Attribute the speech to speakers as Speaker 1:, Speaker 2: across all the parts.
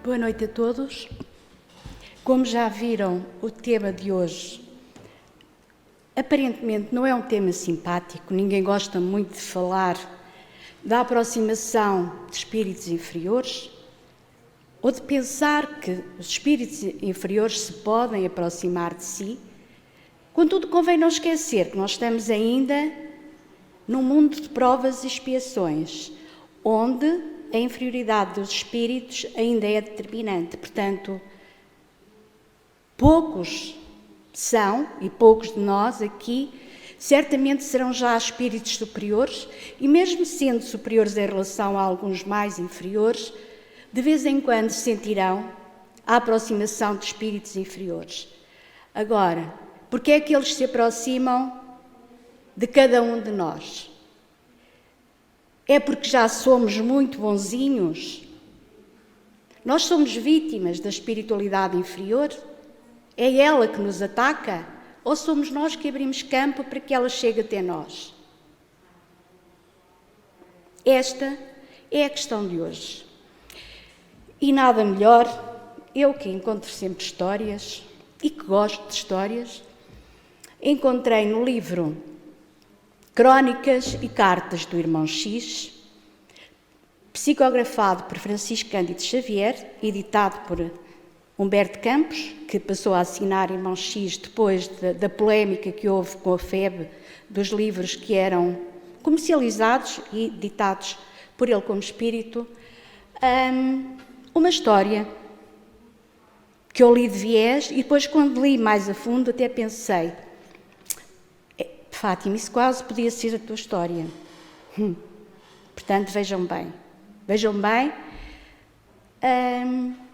Speaker 1: Boa noite a todos. Como já viram, o tema de hoje aparentemente não é um tema simpático, ninguém gosta muito de falar da aproximação de espíritos inferiores ou de pensar que os espíritos inferiores se podem aproximar de si. Contudo, convém não esquecer que nós estamos ainda num mundo de provas e expiações, onde a inferioridade dos espíritos ainda é determinante. Portanto, poucos são, e poucos de nós aqui, certamente serão já espíritos superiores, e mesmo sendo superiores em relação a alguns mais inferiores, de vez em quando sentirão a aproximação de espíritos inferiores. Agora, porque é que eles se aproximam de cada um de nós? É porque já somos muito bonzinhos? Nós somos vítimas da espiritualidade inferior? É ela que nos ataca? Ou somos nós que abrimos campo para que ela chegue até nós? Esta é a questão de hoje. E nada melhor, eu que encontro sempre histórias e que gosto de histórias, encontrei no livro Crónicas e Cartas do Irmão X, psicografado por Francisco Cândido Xavier, editado por Humberto Campos, que passou a assinar Irmão X depois da polémica que houve com a FEB dos livros que eram comercializados e editados por ele como espírito. Uma história que eu li de viés e depois, quando li mais a fundo, até pensei: Fátima, isso quase podia ser a tua história. Portanto, vejam bem,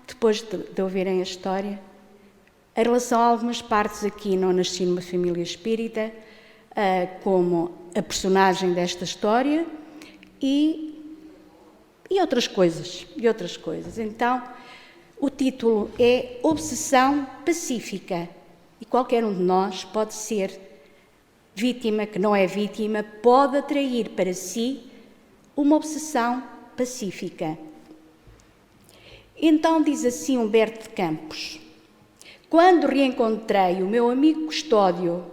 Speaker 1: depois de ouvirem a história, em relação a algumas partes aqui, não nasci numa família espírita, como a personagem desta história e outras coisas, Então, o título é Obsessão Pacífica, e qualquer um de nós pode ser vítima, que não é vítima, pode atrair para si uma obsessão pacífica. Então diz assim Humberto de Campos: quando reencontrei o meu amigo Custódio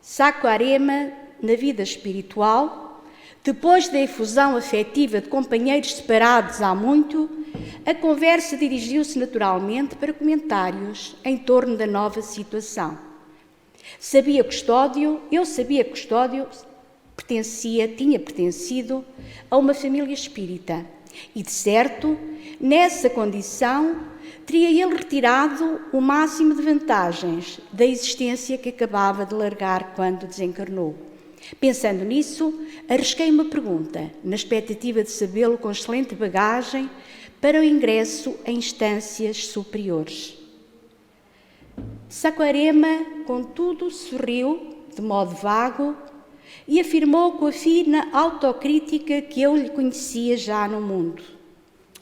Speaker 1: Saquarema na vida espiritual, depois da efusão afetiva de companheiros separados há muito, a conversa dirigiu-se naturalmente para comentários em torno da nova situação. Eu sabia que Custódio tinha pertencido a uma família espírita e, de certo, nessa condição, teria ele retirado o máximo de vantagens da existência que acabava de largar quando desencarnou. Pensando nisso, arrisquei uma pergunta, na expectativa de sabê-lo com excelente bagagem para o ingresso em instâncias superiores. Saquarema, contudo, sorriu de modo vago e afirmou com a fina autocrítica que eu lhe conhecia já no mundo: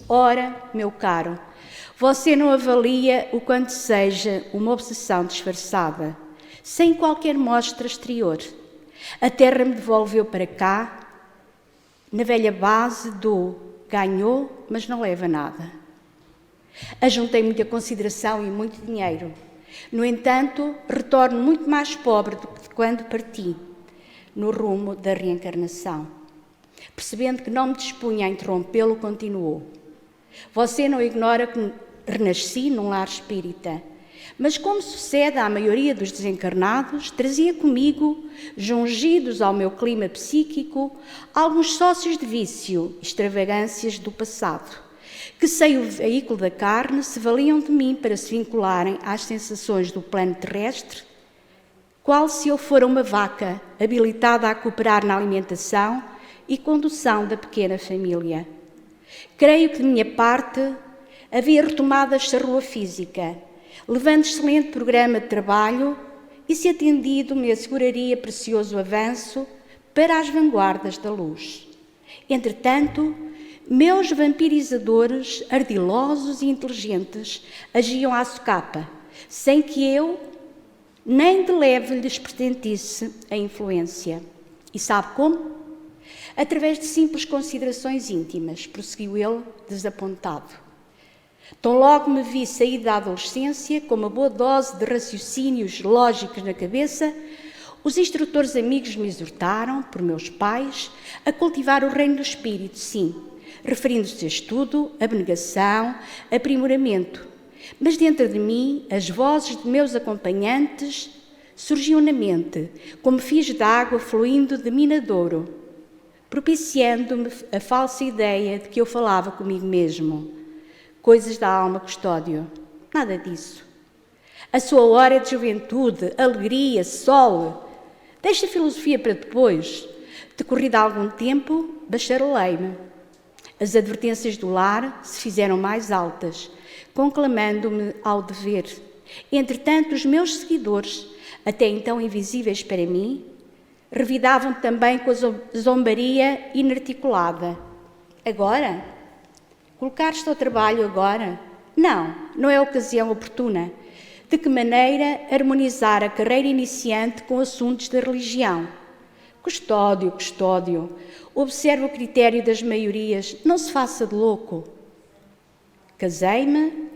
Speaker 1: ora, meu caro, você não avalia o quanto seja uma obsessão disfarçada, sem qualquer mostra exterior. A terra me devolveu para cá, na velha base do ganhou, mas não leva nada. Ajuntei muita consideração e muito dinheiro. No entanto, retorno muito mais pobre do que quando parti, no rumo da reencarnação. Percebendo que não me dispunha a interrompê-lo, continuou: você não ignora que renasci num lar espírita, mas, como sucede à maioria dos desencarnados, trazia comigo, jungidos ao meu clima psíquico, alguns sócios de vício, extravagâncias do passado, que, sem o veículo da carne, se valiam de mim para se vincularem às sensações do plano terrestre, qual se eu fora uma vaca habilitada a cooperar na alimentação e condução da pequena família. Creio que, de minha parte, havia retomado a charrua física, levando excelente programa de trabalho e, se atendido, me asseguraria precioso avanço para as vanguardas da luz. Entretanto, meus vampirizadores, ardilosos e inteligentes, agiam à socapa, sem que eu nem de leve lhes pretendisse a influência. E sabe como? Através de simples considerações íntimas, prosseguiu ele, desapontado. Tão logo me vi sair da adolescência, com uma boa dose de raciocínios lógicos na cabeça, os instrutores amigos me exortaram, por meus pais, a cultivar o reino do espírito, sim, referindo-se a estudo, abnegação, aprimoramento. Mas dentro de mim, as vozes de meus acompanhantes surgiam na mente, como fios de água fluindo de minadouro, propiciando-me a falsa ideia de que eu falava comigo mesmo. Coisas da alma, Custódio. Nada disso. A sua hora de juventude, alegria, sol. Deixa a filosofia para depois. Decorrido algum tempo, bacharelei-me. As advertências do lar se fizeram mais altas, conclamando-me ao dever. Entretanto, os meus seguidores, até então invisíveis para mim, revidavam também com a zombaria inarticulada. Agora? Colocar-te ao trabalho agora? Não é a ocasião oportuna. De que maneira harmonizar a carreira iniciante com assuntos da religião? Custódio, observe o critério das maiorias, não se faça de louco. Casei-me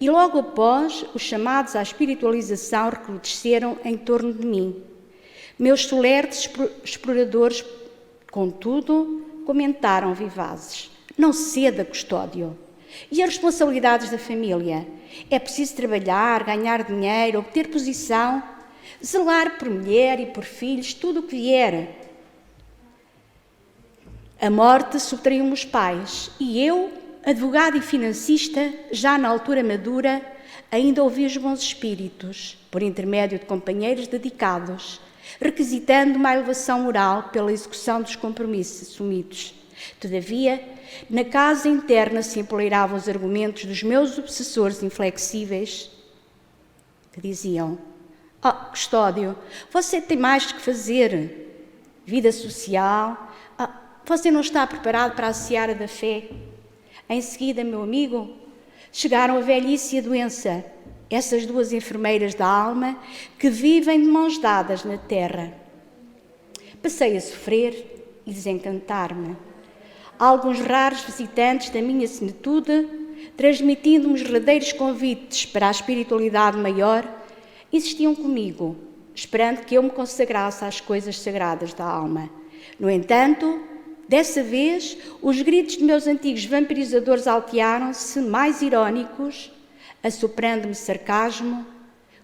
Speaker 1: e logo após os chamados à espiritualização recrudesceram em torno de mim. Meus solertes exploradores, contudo, comentaram vivazes. Não ceda, Custódio. E as responsabilidades da família? É preciso trabalhar, ganhar dinheiro, obter posição, zelar por mulher e por filhos, tudo o que vier. A morte subtraiu-me os pais e eu, advogado e financista, já na altura madura, ainda ouvi os bons espíritos, por intermédio de companheiros dedicados, requisitando uma elevação moral pela execução dos compromissos assumidos. Todavia, na casa interna se empoleiravam os argumentos dos meus obsessores inflexíveis, que diziam: Custódio, você tem mais que fazer. Vida social. Você não está preparado para a seara da fé. Em seguida, meu amigo, chegaram a velhice e a doença, essas duas enfermeiras da alma que vivem de mãos dadas na terra. Passei a sofrer e desencantar-me. Alguns raros visitantes da minha senitude, transmitindo-me os verdadeiros convites para a espiritualidade maior, insistiam comigo, esperando que eu me consagrasse às coisas sagradas da alma. No entanto, dessa vez, os gritos de meus antigos vampirizadores altearam-se, mais irónicos, assoprando-me sarcasmo,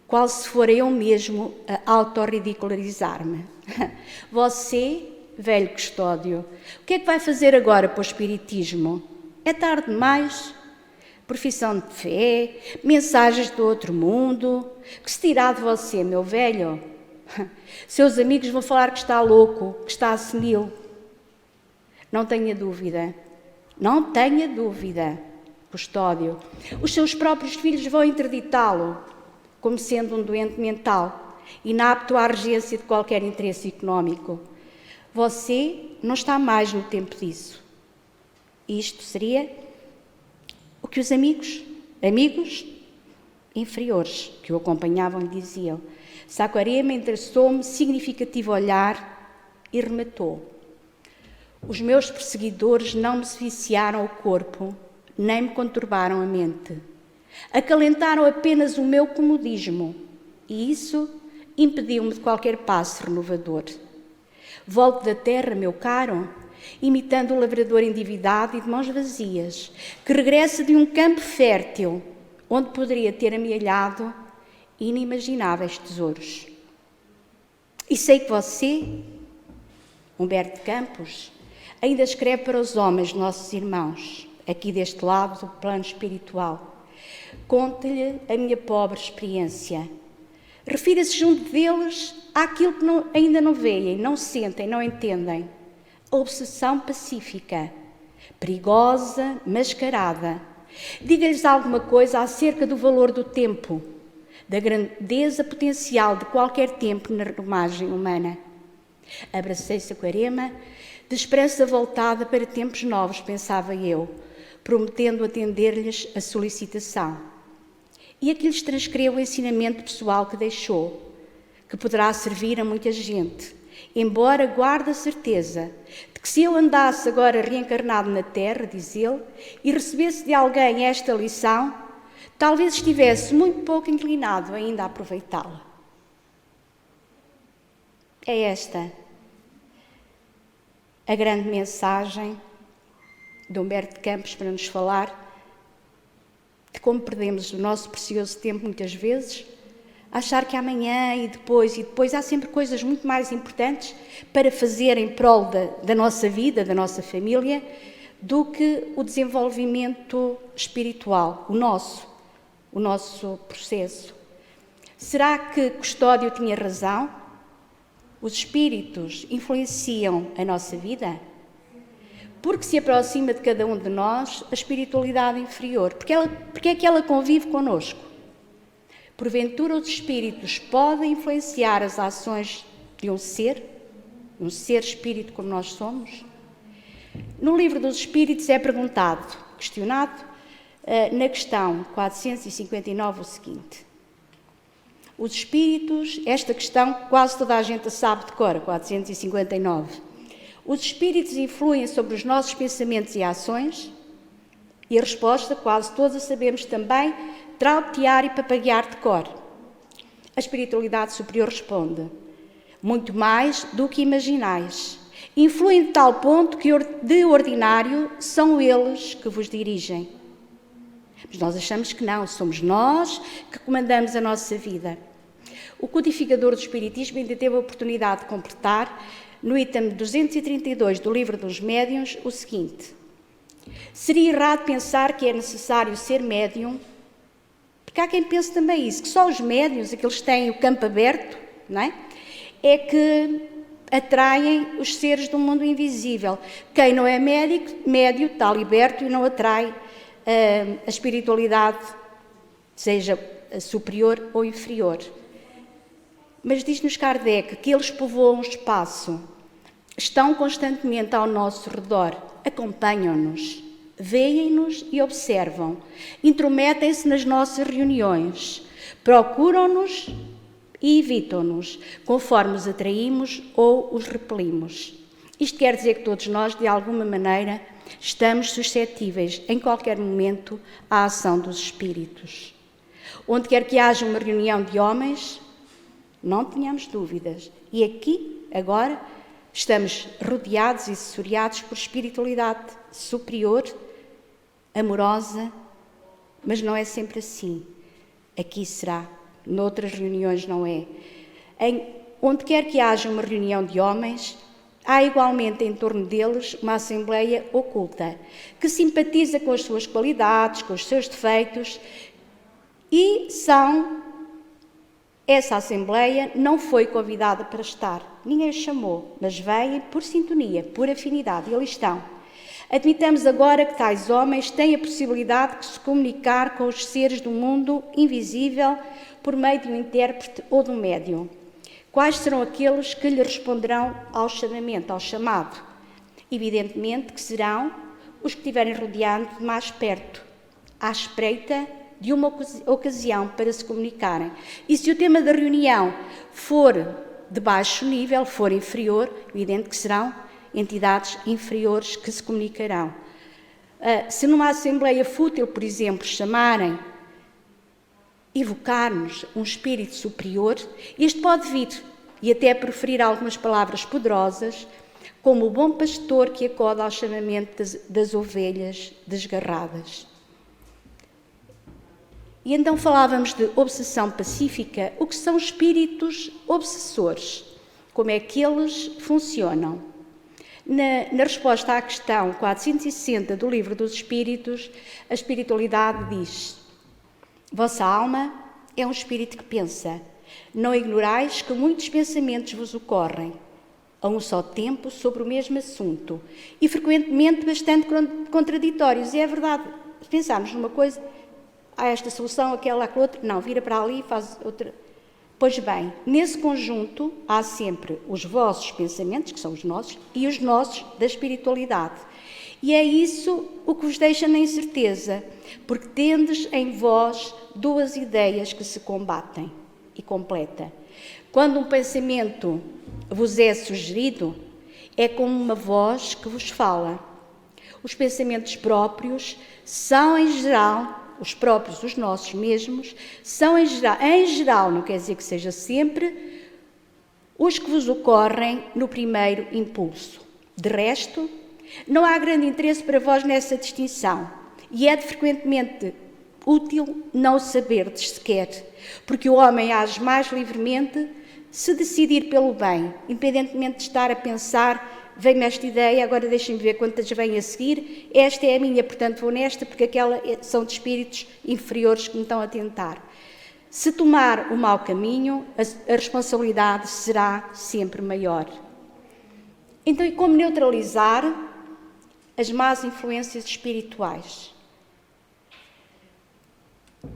Speaker 1: qual se fora eu mesmo a autorridicularizar-me. Você, velho Custódio, o que é que vai fazer agora para o espiritismo? É tarde demais? Profissão de fé, mensagens do outro mundo, que se dirá de você, meu velho? Seus amigos vão falar que está louco, que está senil. Não tenha dúvida, Custódio. Os seus próprios filhos vão interditá-lo como sendo um doente mental, inapto à regência de qualquer interesse económico. Você não está mais no tempo disso. Isto seria o que os amigos inferiores que o acompanhavam lhe diziam. Saquarema endereçou-me significativo olhar e rematou: os meus perseguidores não me viciaram o corpo, nem me conturbaram a mente. Acalentaram apenas o meu comodismo, e isso impediu-me de qualquer passo renovador. Volto da terra, meu caro, imitando o lavrador endividado e de mãos vazias, que regressa de um campo fértil, onde poderia ter amealhado inimagináveis tesouros. E sei que você, Humberto de Campos, ainda escreve para os homens, nossos irmãos, aqui deste lado do plano espiritual. Conte-lhe a minha pobre experiência. Refira-se junto deles àquilo que ainda não veem, não sentem, não entendem. A obsessão pacífica, perigosa, mascarada. Diga-lhes alguma coisa acerca do valor do tempo, da grandeza potencial de qualquer tempo na remagem humana. Abracei Saquarema, de esperança voltada para tempos novos, pensava eu, prometendo atender-lhes a solicitação. E aqui lhes transcreveu o ensinamento pessoal que deixou, que poderá servir a muita gente, embora guarde a certeza de que se eu andasse agora reencarnado na Terra, diz ele, e recebesse de alguém esta lição, talvez estivesse muito pouco inclinado ainda a aproveitá-la. É esta a grande mensagem de Humberto de Campos para nos falar de como perdemos o nosso precioso tempo muitas vezes, achar que amanhã e depois há sempre coisas muito mais importantes para fazer em prol da nossa vida, da nossa família, do que o desenvolvimento espiritual, o nosso processo. Será que Custódio tinha razão? Os espíritos influenciam a nossa vida? Porque se aproxima de cada um de nós a espiritualidade inferior. Porque é que ela convive connosco? Porventura os espíritos podem influenciar as ações de um ser espírito como nós somos? No livro dos Espíritos é questionado, na questão 459 o seguinte: os espíritos, esta questão quase toda a gente sabe de cor, 459. Os espíritos influem sobre os nossos pensamentos e ações? E a resposta, quase todos sabemos também, trautear e papaguear de cor. A espiritualidade superior responde: muito mais do que imaginais. Influem de tal ponto que, de ordinário, são eles que vos dirigem. Mas nós achamos que não, somos nós que comandamos a nossa vida. O codificador do Espiritismo ainda teve a oportunidade de completar, no item 232 do Livro dos Médiuns, o seguinte: seria errado pensar que é necessário ser médium, porque há quem pense também isso, que só os médiuns, aqueles que têm o campo aberto, não é? É que atraem os seres do mundo invisível. Quem não é médio está liberto e não atrai a espiritualidade, seja superior ou inferior. Mas diz-nos Kardec que eles povoam o espaço, estão constantemente ao nosso redor, acompanham-nos, veem-nos e observam, intrometem-se nas nossas reuniões, procuram-nos e evitam-nos, conforme os atraímos ou os repelimos. Isto quer dizer que todos nós, de alguma maneira, estamos suscetíveis, em qualquer momento, à ação dos espíritos. Onde quer que haja uma reunião de homens, não tenhamos dúvidas. E aqui, agora, estamos rodeados e assessoriados por espiritualidade superior, amorosa, mas não é sempre assim. Aqui será, noutras reuniões não é. Onde quer que haja uma reunião de homens, há igualmente em torno deles uma assembleia oculta, que simpatiza com as suas qualidades, com os seus defeitos, e essa assembleia não foi convidada para estar, ninguém os chamou, mas vêm por sintonia, por afinidade, e ali estão. Admitamos agora que tais homens têm a possibilidade de se comunicar com os seres do mundo invisível por meio de um intérprete ou de um médium. Quais serão aqueles que lhe responderão ao chamamento, ao chamado? Evidentemente que serão os que estiverem rodeando de mais perto, à espreita de uma ocasião para se comunicarem. E se o tema da reunião for de baixo nível, for inferior, evidente que serão entidades inferiores que se comunicarão. Se numa assembleia fútil, por exemplo, chamarem, evocar-nos um espírito superior, este pode vir e até proferir algumas palavras poderosas, como o bom pastor que acode ao chamamento das ovelhas desgarradas. E então falávamos de obsessão pacífica. O que são espíritos obsessores? Como é que eles funcionam? Na resposta à questão 460 do Livro dos Espíritos, a espiritualidade diz: vossa alma é um espírito que pensa. Não ignorais que muitos pensamentos vos ocorrem a um só tempo sobre o mesmo assunto e frequentemente bastante contraditórios. E é verdade, se pensarmos numa coisa, há esta solução, aquela, aquela outra, não, vira para ali e faz outra. Pois bem, nesse conjunto há sempre os vossos pensamentos, que são os nossos, e os nossos da espiritualidade. E é isso o que vos deixa na incerteza, porque tendes em vós duas ideias que se combatem e completa. Quando um pensamento vos é sugerido é como uma voz que vos fala. Os pensamentos próprios são, em geral, os próprios, os nossos mesmos, são, em geral, não quer dizer que seja sempre, os que vos ocorrem no primeiro impulso. De resto, não há grande interesse para vós nessa distinção, e é frequentemente útil não o saberdes sequer, porque o homem age mais livremente se decidir pelo bem, independentemente de estar a pensar, vem-me esta ideia, agora deixem-me ver quantas vêm a seguir, esta é a minha, portanto vou nesta, porque aquela são de espíritos inferiores que me estão a tentar. Se tomar o mau caminho, a responsabilidade será sempre maior. Então, e como neutralizar as más influências espirituais?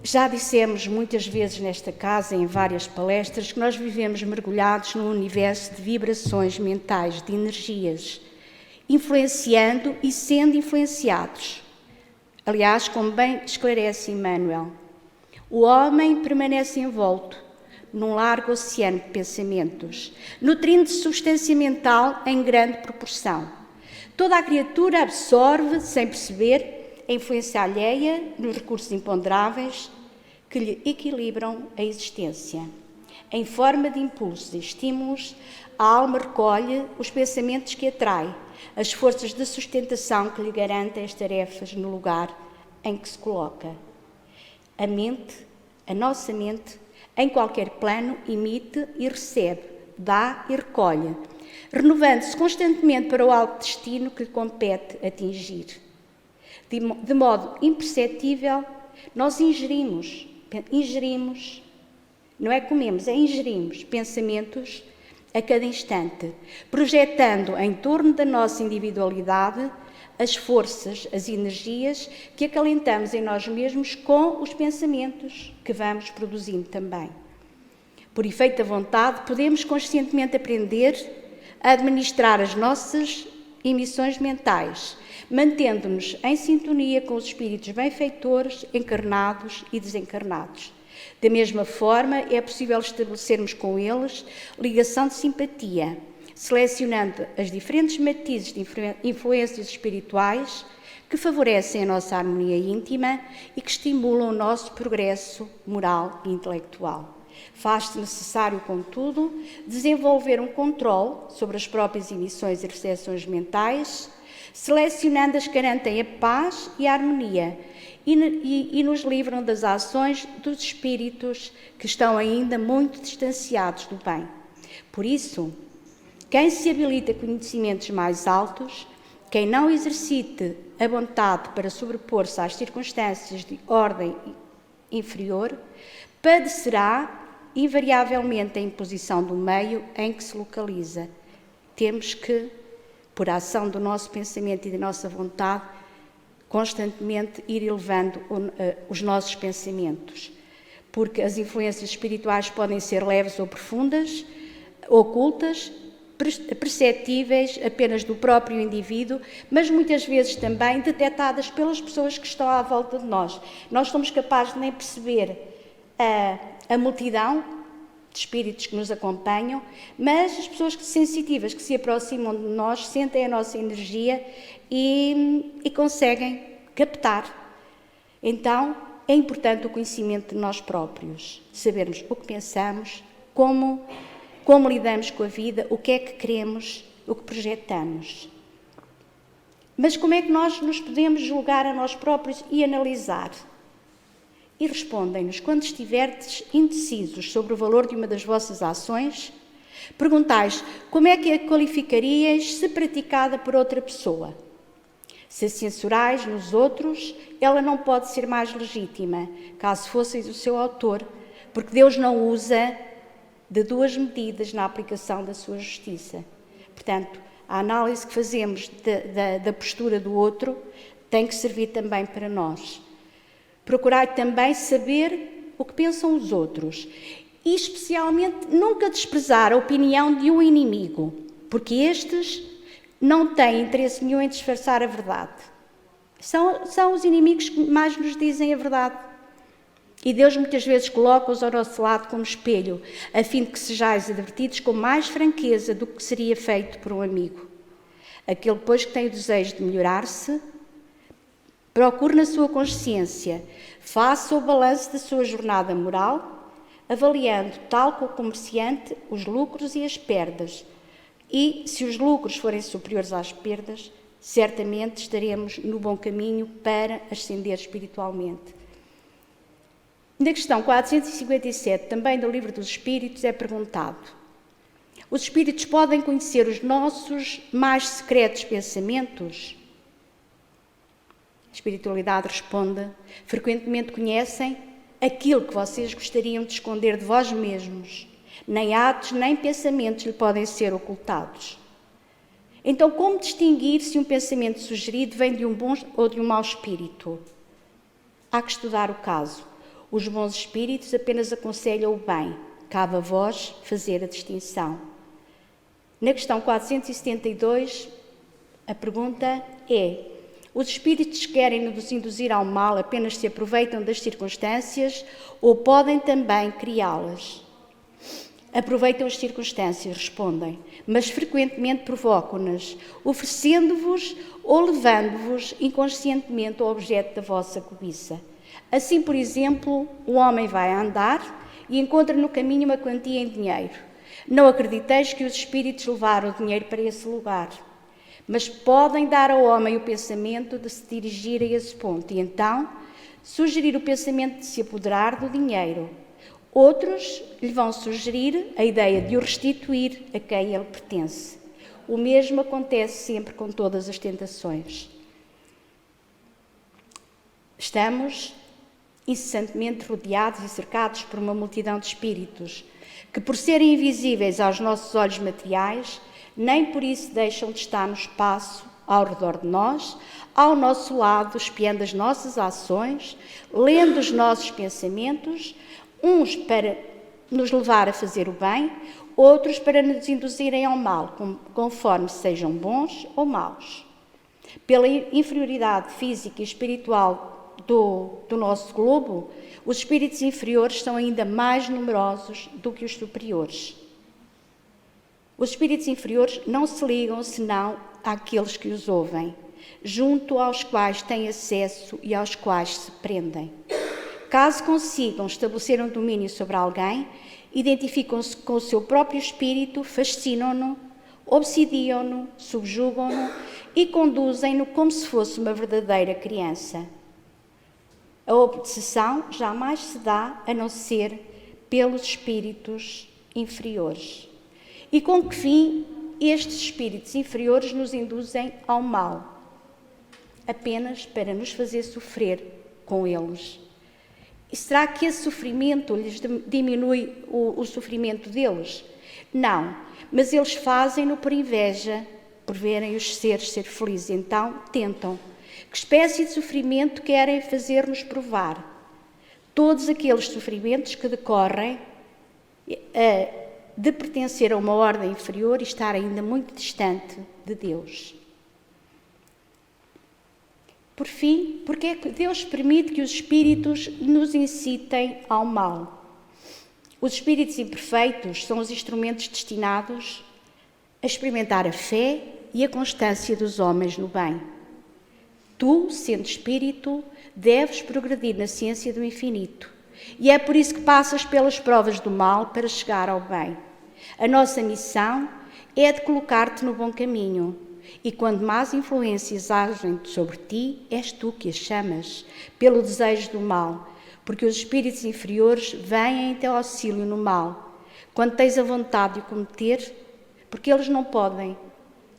Speaker 1: Já dissemos muitas vezes nesta casa, em várias palestras, que nós vivemos mergulhados num universo de vibrações mentais, de energias, influenciando e sendo influenciados. Aliás, como bem esclarece Emmanuel, o homem permanece envolto num largo oceano de pensamentos, nutrindo de substância mental em grande proporção. Toda a criatura absorve, sem perceber, a influência alheia nos recursos imponderáveis que lhe equilibram a existência. Em forma de impulsos e estímulos, a alma recolhe os pensamentos que atrai, as forças de sustentação que lhe garantem as tarefas no lugar em que se coloca. A mente, a nossa mente, em qualquer plano, emite e recebe, dá e recolhe, renovando-se constantemente para o alto destino que lhe compete atingir. De modo imperceptível, nós ingerimos, não é comemos, é ingerimos pensamentos a cada instante, projetando em torno da nossa individualidade as forças, as energias que acalentamos em nós mesmos com os pensamentos que vamos produzindo também. Por efeito da vontade, podemos conscientemente aprender a administrar as nossas emissões mentais, mantendo-nos em sintonia com os espíritos benfeitores, encarnados e desencarnados. Da mesma forma, é possível estabelecermos com eles ligação de simpatia, selecionando as diferentes matizes de influências espirituais que favorecem a nossa harmonia íntima e que estimulam o nosso progresso moral e intelectual. Faz-se necessário, contudo, desenvolver um controle sobre as próprias emissões e recepções mentais, selecionando as que garantem a paz e a harmonia e nos livram das ações dos espíritos que estão ainda muito distanciados do bem. Por isso, quem se habilita a conhecimentos mais altos, quem não exercite a vontade para sobrepor-se às circunstâncias de ordem inferior, padecerá invariavelmente a imposição do meio em que se localiza. Temos que, por ação do nosso pensamento e da nossa vontade, constantemente ir elevando os nossos pensamentos, porque as influências espirituais podem ser leves ou profundas, ocultas, perceptíveis apenas do próprio indivíduo, mas muitas vezes também detectadas pelas pessoas que estão à volta de nós. Nós somos capazes de nem perceber a multidão de espíritos que nos acompanham, mas as pessoas sensitivas que se aproximam de nós sentem a nossa energia e conseguem captar. Então, é importante o conhecimento de nós próprios, sabermos o que pensamos, como lidamos com a vida, o que é que queremos, o que projetamos. Mas como é que nós nos podemos julgar a nós próprios e analisar? E respondem-nos, quando estiverdes indecisos sobre o valor de uma das vossas ações, perguntais como é que a qualificaríeis se praticada por outra pessoa. Se a censurais nos outros, ela não pode ser mais legítima, caso fosseis o seu autor, porque Deus não usa de duas medidas na aplicação da sua justiça. Portanto, a análise que fazemos da postura do outro tem que servir também para nós. Procurai também saber o que pensam os outros e, especialmente, nunca desprezar a opinião de um inimigo, porque estes não têm interesse nenhum em disfarçar a verdade. São os inimigos que mais nos dizem a verdade. E Deus muitas vezes coloca-os ao nosso lado como espelho, a fim de que sejais advertidos com mais franqueza do que seria feito por um amigo. Aquele, pois, que tem o desejo de melhorar-se, procure na sua consciência, faça o balanço da sua jornada moral, avaliando, tal como o comerciante, os lucros e as perdas. E, se os lucros forem superiores às perdas, certamente estaremos no bom caminho para ascender espiritualmente. Na questão 457, também do Livro dos Espíritos, é perguntado: os espíritos podem conhecer os nossos mais secretos pensamentos? A espiritualidade responde: frequentemente conhecem aquilo que vocês gostariam de esconder de vós mesmos. Nem atos, nem pensamentos lhe podem ser ocultados. Então, como distinguir se um pensamento sugerido vem de um bom ou de um mau espírito? Há que estudar o caso. Os bons espíritos apenas aconselham o bem. Cabe a vós fazer a distinção. Na questão 472, a pergunta é: os espíritos que querem nos induzir ao mal apenas se aproveitam das circunstâncias ou podem também criá-las? Aproveitam as circunstâncias, respondem, mas frequentemente provocam-nas, oferecendo-vos ou levando-vos inconscientemente ao objeto da vossa cobiça. Assim, por exemplo, o homem vai a andar e encontra no caminho uma quantia em dinheiro. Não acrediteis que os espíritos levaram o dinheiro para esse lugar, mas podem dar ao homem o pensamento de se dirigir a esse ponto e então sugerir o pensamento de se apoderar do dinheiro. Outros lhe vão sugerir a ideia de o restituir a quem ele pertence. O mesmo acontece sempre com todas as tentações. Estamos incessantemente rodeados e cercados por uma multidão de espíritos que, por serem invisíveis aos nossos olhos materiais, nem por isso deixam de estar no espaço ao redor de nós, ao nosso lado, espiando as nossas ações, lendo os nossos pensamentos, uns para nos levar a fazer o bem, outros para nos induzirem ao mal, conforme sejam bons ou maus. Pela inferioridade física e espiritual do nosso globo, os espíritos inferiores são ainda mais numerosos do que os superiores. Os espíritos inferiores não se ligam senão àqueles que os ouvem, junto aos quais têm acesso e aos quais se prendem. Caso consigam estabelecer um domínio sobre alguém, identificam-se com o seu próprio espírito, fascinam-no, obsidiam-no, subjugam-no e conduzem-no como se fosse uma verdadeira criança. A obsessão jamais se dá a não ser pelos espíritos inferiores. E com que fim estes espíritos inferiores nos induzem ao mal? Apenas para nos fazer sofrer com eles. E será que esse sofrimento lhes diminui o sofrimento deles? Não, mas eles fazem-no por inveja, por verem os seres ser felizes. Então tentam. Que espécie de sofrimento querem fazer-nos provar? Todos aqueles sofrimentos que decorrem de pertencer a uma ordem inferior e estar ainda muito distante de Deus. Por fim, porque é que Deus permite que os espíritos nos incitem ao mal? Os espíritos imperfeitos são os instrumentos destinados a experimentar a fé e a constância dos homens no bem. Tu, sendo espírito, deves progredir na ciência do infinito. E é por isso que passas pelas provas do mal para chegar ao bem. A nossa missão é de colocar-te no bom caminho. E quando más influências agem sobre ti, és tu que as chamas, pelo desejo do mal, porque os espíritos inferiores vêm em teu auxílio no mal. Quando tens a vontade de o cometer, porque eles não podem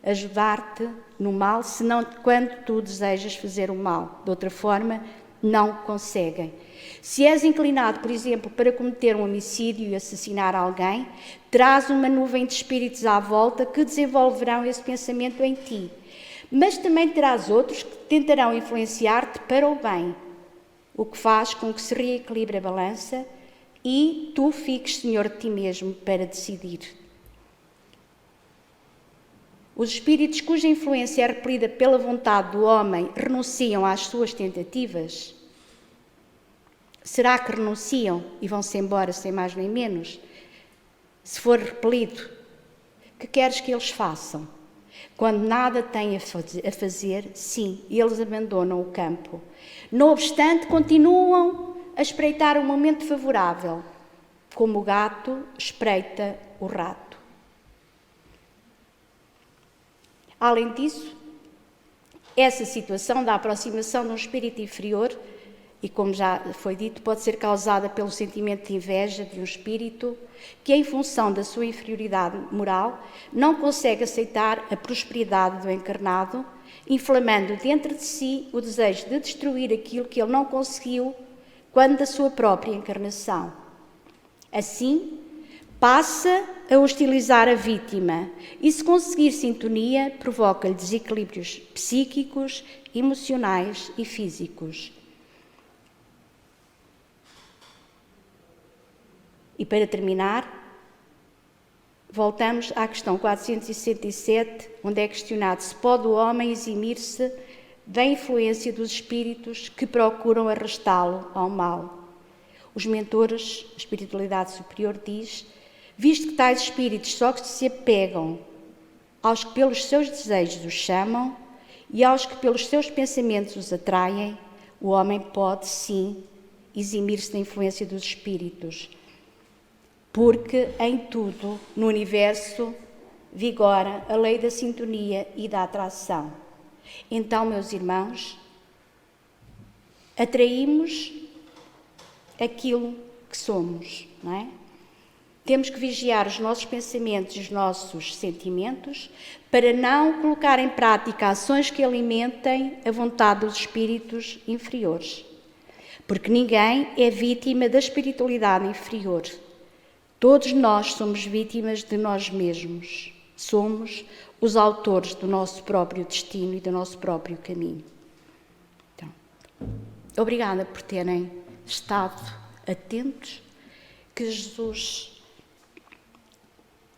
Speaker 1: ajudar-te no mal, senão quando tu desejas fazer o mal. De outra forma, não conseguem. Se és inclinado, por exemplo, para cometer um homicídio e assassinar alguém, terás uma nuvem de espíritos à volta que desenvolverão esse pensamento em ti. Mas também terás outros que tentarão influenciar-te para o bem, o que faz com que se reequilibre a balança e tu fiques senhor de ti mesmo para decidir. Os espíritos cuja influência é repelida pela vontade do homem renunciam às suas tentativas? Será que renunciam e vão-se embora sem mais nem menos? Se for repelido, que queres que eles façam? Quando nada têm a fazer, sim, eles abandonam o campo. Não obstante, continuam a espreitar um momento favorável, como o gato espreita o rato. Além disso, essa situação da aproximação de um espírito inferior, e como já foi dito, pode ser causada pelo sentimento de inveja de um espírito que, em função da sua inferioridade moral, não consegue aceitar a prosperidade do encarnado, inflamando dentro de si o desejo de destruir aquilo que ele não conseguiu quando da sua própria encarnação. Assim, passa a hostilizar a vítima e, se conseguir sintonia, provoca-lhe desequilíbrios psíquicos, emocionais e físicos. E para terminar, voltamos à questão 467, onde é questionado se pode o homem eximir-se da influência dos espíritos que procuram arrastá-lo ao mal. Os mentores, a espiritualidade superior diz, visto que tais espíritos só se apegam aos que pelos seus desejos os chamam e aos que pelos seus pensamentos os atraem, o homem pode, sim, eximir-se da influência dos espíritos. Porque em tudo, no universo, vigora a lei da sintonia e da atração. Então, meus irmãos, atraímos aquilo que somos, não é? Temos que vigiar os nossos pensamentos e os nossos sentimentos para não colocar em prática ações que alimentem a vontade dos espíritos inferiores. Porque ninguém é vítima da espiritualidade inferior. Todos nós somos vítimas de nós mesmos. Somos os autores do nosso próprio destino e do nosso próprio caminho. Então, obrigada por terem estado atentos. Que Jesus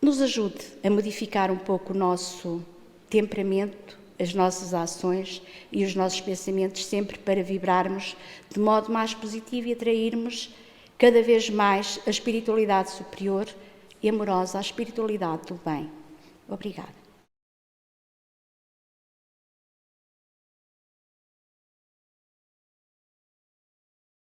Speaker 1: nos ajude a modificar um pouco o nosso temperamento, as nossas ações e os nossos pensamentos, sempre para vibrarmos de modo mais positivo e atrairmos cada vez mais a espiritualidade superior e amorosa, a espiritualidade do bem. Obrigada.